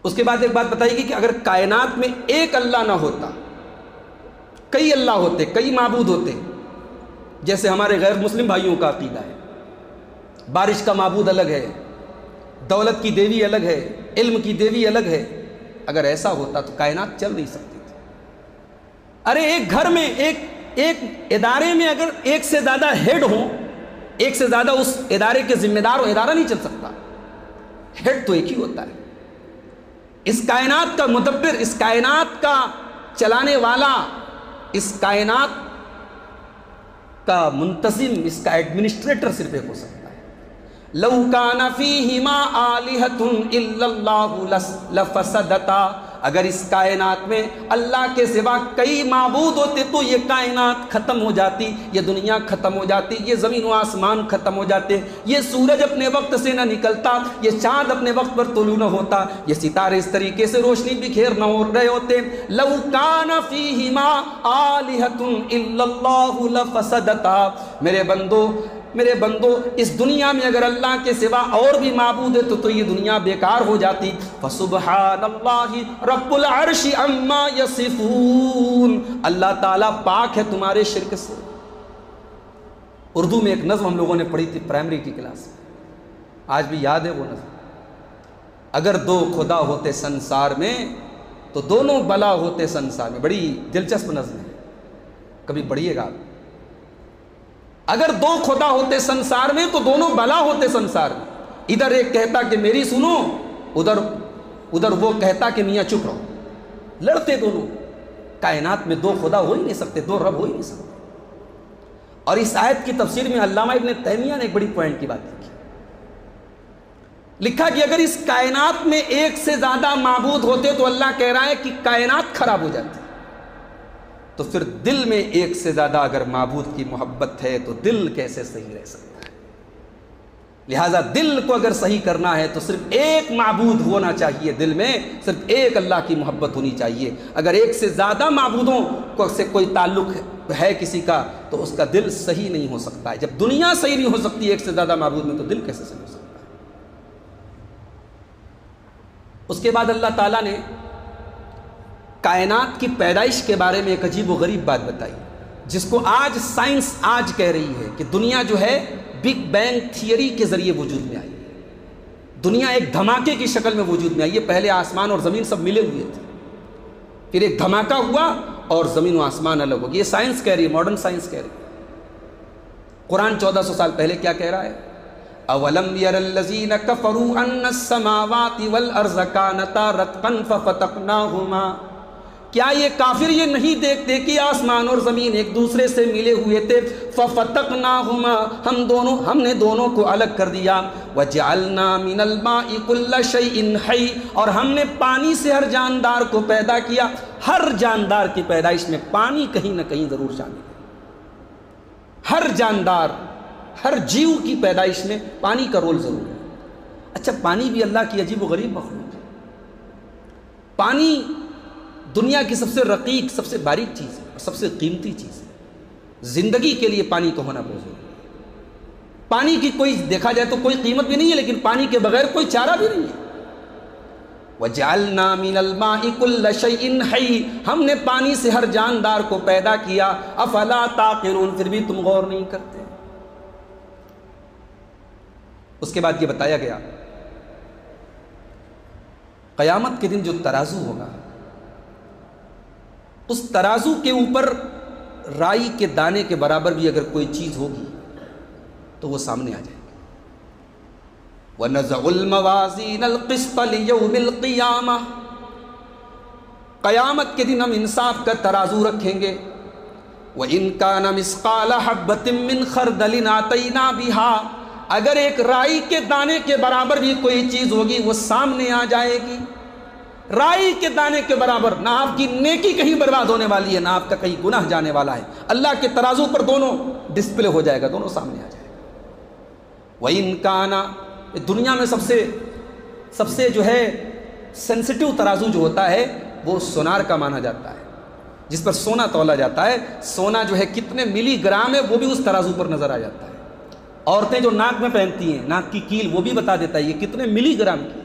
اس کے بعد ایک بات بتائیے کہ اگر کائنات میں ایک اللہ نہ ہوتا، کئی اللہ ہوتے، کئی معبود ہوتے، جیسے ہمارے غیر مسلم بھائیوں کا عقیدہ ہے، بارش کا معبود الگ ہے، دولت کی دیوی الگ ہے، علم کی دیوی الگ ہے، اگر ایسا ہوتا تو کائنات چل نہیں سکتی تھی۔ ارے ایک گھر میں ایک ادارے میں اگر ایک سے زیادہ ہیڈ ہوں، ایک سے زیادہ اس ادارے کے ذمہ دار ہو، ادارہ نہیں چل سکتا، ہیڈ تو ایک ہی ہوتا ہے۔ اس کائنات کا مدبر، اس کائنات کا چلانے والا، اس کائنات کا منتظم، اس کا ایڈمنسٹریٹر صرف ایک ہو سکتا ہے۔ لو کان فیہما آلہۃ الا اللہ لفسدتا، اگر اس کائنات میں اللہ کے سوا کئی معبود ہوتے تو یہ کائنات ختم ہو جاتی، یہ دنیا ختم ہو جاتی، یہ زمین و آسمان ختم ہو جاتے، یہ سورج اپنے وقت سے نہ نکلتا، یہ چاند اپنے وقت پر طلوع نہ ہوتا، یہ ستارے اس طریقے سے روشنی بکھیر نہ ہو رہے ہوتے۔ لو کان فیہما آلہۃ الا اللہ لفسدتا، میرے بندو اس دنیا میں اگر اللہ کے سوا اور بھی معبود ہے تو یہ دنیا بیکار ہو جاتی۔ فسبحان اللہ رب العرش عما یصفون، اللہ تعالیٰ پاک ہے تمہارے شرک سے۔ اردو میں ایک نظم ہم لوگوں نے پڑھی تھی پرائمری کی کلاس میں، آج بھی یاد ہے وہ نظم۔ اگر دو خدا ہوتے سنسار میں تو دونوں بلا ہوتے سنسار میں، بڑی دلچسپ نظم ہے، کبھی پڑھیے گا۔ اگر دو خدا ہوتے سنسار میں تو دونوں بلا ہوتے سنسار میں، ادھر ایک کہتا کہ میری سنو، ادھر وہ کہتا کہ میاں چپ رہو، لڑتے دونوں۔ کائنات میں دو خدا ہو ہی نہیں سکتے، دو رب ہو ہی نہیں سکتے۔ اور اس آیت کی تفسیر میں علامہ ابن تیمیہ نے ایک بڑی پوائنٹ کی بات لکھا کہ اگر اس کائنات میں ایک سے زیادہ معبود ہوتے تو اللہ کہہ رہا ہے کہ کائنات خراب ہو جاتی، تو پھر دل میں ایک سے زیادہ اگر معبود کی محبت ہے تو دل کیسے صحیح رہ سکتا ہے؟ لہٰذا دل کو اگر صحیح کرنا ہے تو صرف ایک معبود ہونا چاہیے، دل میں صرف ایک اللہ کی محبت ہونی چاہیے۔ اگر ایک سے زیادہ معبودوں سے کوئی تعلق ہے کسی کا تو اس کا دل صحیح نہیں ہو سکتا ہے۔ جب دنیا صحیح نہیں ہو سکتی ایک سے زیادہ معبود میں تو دل کیسے صحیح ہو سکتا ہے؟ اس کے بعد اللہ تعالیٰ نے کائنات کی پیدائش کے بارے میں ایک عجیب و غریب بات بتائی، جس کو آج سائنس آج کہہ رہی ہے کہ دنیا جو ہے بگ بینگ تھیوری کے ذریعے وجود میں آئی۔ دنیا ایک دھماکے کی شکل میں وجود میں آئی ہے، پہلے آسمان اور زمین سب ملے ہوئے تھے، پھر ایک دھماکہ ہوا اور زمین و آسمان الگ ہو گئی۔ یہ سائنس کہہ رہی ہے، ماڈرن سائنس کہہ رہی ہے۔ قرآن 1400 سال پہلے کیا کہہ رہا ہے؟ اولم یر الذین کفروا ان السماوات والارض کانتا رتقا ففتقناہما، کیا یہ کافر یہ نہیں دیکھتے کہ آسمان اور زمین ایک دوسرے سے ملے ہوئے تھے؟ ففتقناہما، ہم نے دونوں کو الگ کر دیا۔ وجعلنا من الماء کل شیء حی، اور ہم نے پانی سے ہر جاندار کو پیدا کیا۔ ہر جاندار کی پیدائش میں پانی کہیں نہ کہیں ضرور شامل ہے، ہر جاندار، ہر جیو کی پیدائش میں پانی کا رول ضرور ہے۔ اچھا، پانی بھی اللہ کی عجیب و غریب مخلوق ہے۔ پانی دنیا کی سب سے رقیق، سب سے باریک چیز ہے اور سب سے قیمتی چیز ہے۔ زندگی کے لیے پانی کا ہونا بہت ضروری ہے۔ پانی کی کوئی دیکھا جائے تو کوئی قیمت بھی نہیں ہے، لیکن پانی کے بغیر کوئی چارہ بھی نہیں ہے۔ وَجَعَلْنَا مِنَ الْمَاءِ كُلَّ شَيْءٍ حَيٍّ، ہم نے پانی سے ہر جاندار کو پیدا کیا۔ أَفَلَا تَعْقِلُونَ، پھر بھی تم غور نہیں کرتے۔ اس کے بعد یہ بتایا گیا قیامت کے دن جو ترازو ہوگا، اس ترازو کے اوپر رائی کے دانے کے برابر بھی اگر کوئی چیز ہوگی تو وہ سامنے آ جائے گی۔ وَنَزَعُ الْمَوَازِينَ الْقِسْطَ لِيَوْمِ الْقِيَامَةِ، قیامت کے دن ہم انصاف کا ترازو رکھیں گے۔ وَإِن كَانَ مِثْقَالَ حَبَّةٍ مِّنْ خَرْدَلٍ آتَيْنَا بِهَا، اگر ایک رائی کے دانے کے برابر بھی کوئی چیز ہوگی وہ سامنے آ جائے گی۔ رائی کے دانے کے برابر، نہ آپ کی نیکی کہیں برباد ہونے والی ہے، نہ آپ کا کہیں گناہ جانے والا ہے۔ اللہ کے ترازو پر دونوں ڈسپلے ہو جائے گا، دونوں سامنے آ جائے گا۔ وَإِن كَانَ، دنیا میں سب سے جو ہے سینسٹیو ترازو جو ہوتا ہے وہ سونار کا مانا جاتا ہے، جس پر سونا تولا جاتا ہے۔ سونا جو ہے کتنے ملی گرام ہے وہ بھی اس ترازو پر نظر آ جاتا ہے۔ عورتیں جو ناک میں پہنتی ہیں، ناک کی کیل، وہ بھی بتا دیتا ہے یہ کتنے ملی گرام کی ہے۔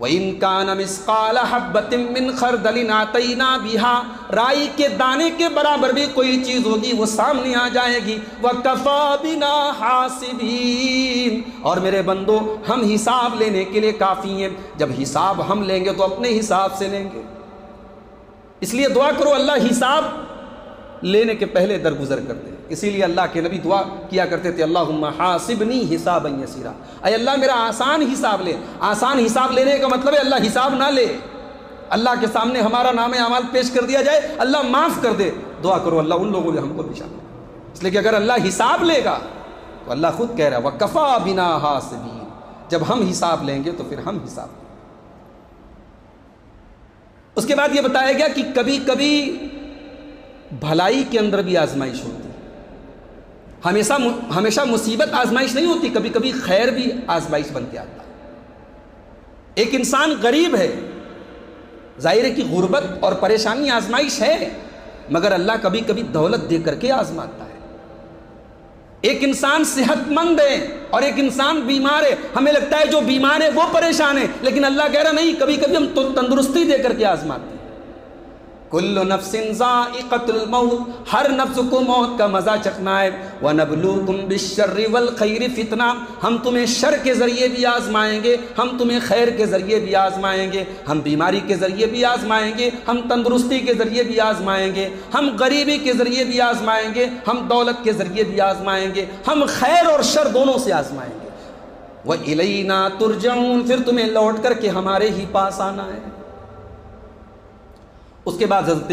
وَإِن كَانَ مِثْقَالَ حَبَّةٍ مِّنْ خَرْدَلٍ أَتَيْنَا بِهَا، رائی کے دانے کے برابر بھی کوئی چیز ہوگی وہ سامنے آ جائے گی۔ وَكَفَى بِنَا حَاسِبِينَ، اور میرے بندو ہم حساب لینے کے لیے کافی ہیں۔ جب حساب ہم لیں گے تو اپنے حساب سے لیں گے، اس لیے دعا کرو اللہ حساب لینے کے پہلے درگزر کر دے۔ اسی لیے اللہ کے نبی دعا کیا کرتے تھے اللہم حاسبنی حسابا یسیرا، اے اللہ میرا آسان حساب لے۔ آسان حساب لینے کا مطلب ہے اللہ حساب نہ لے، اللہ کے سامنے ہمارا نام اعمال پیش کر دیا جائے، اللہ معاف کر دے۔ دعا کرو اللہ ان لوگوں نے ہم کو بھی شامل، اس لیے کہ اگر اللہ حساب لے گا تو اللہ خود کہہ رہا ہے وَكَفَى بِنَا حَاسِبِينَ، جب ہم حساب لیں گے تو پھر ہم حساب لیں گے۔ اس کے بعد یہ بتایا گیا کہ کبھی کبھی بھلائی کے اندر بھی آزمائش ہوتی ہے، ہمیشہ مصیبت آزمائش نہیں ہوتی، کبھی کبھی خیر بھی آزمائش بن کے آتا ہے۔ ایک انسان غریب ہے، ظاہر ہے کہ غربت اور پریشانی آزمائش ہے، مگر اللہ کبھی کبھی دولت دے کر کے آزماتا ہے۔ ایک انسان صحت مند ہے اور ایک انسان بیمار ہے، ہمیں لگتا ہے جو بیمار ہے وہ پریشان ہے، لیکن اللہ کہہ رہا نہیں، کبھی کبھی ہم تندرستی دے کر کے آزماتے ہیں۔ کل نفس ذائقۃ الموت، ہر نفس کو موت کا مزہ چکھنا ہے۔ وَنَبْلُوكُمْ بِالشَّرِّ وَالْخَيْرِ فِتْنَةً، ہم تمہیں شر کے ذریعے بھی آزمائیں گے، ہم تمہیں خیر کے ذریعے بھی آزمائیں گے، ہم بیماری کے ذریعے بھی آزمائیں گے، ہم تندرستی کے ذریعے بھی آزمائیں گے، ہم غریبی کے ذریعے بھی آزمائیں گے، ہم دولت کے ذریعے بھی آزمائیں گے، ہم خیر اور شر دونوں سے آزمائیں گے۔ وَإِلَيْنَا تُرْجَعُونَ، پھر تمہیں لوٹ کر کے ہمارے ہی پاس آنا ہے۔ اس کے بعد حضرت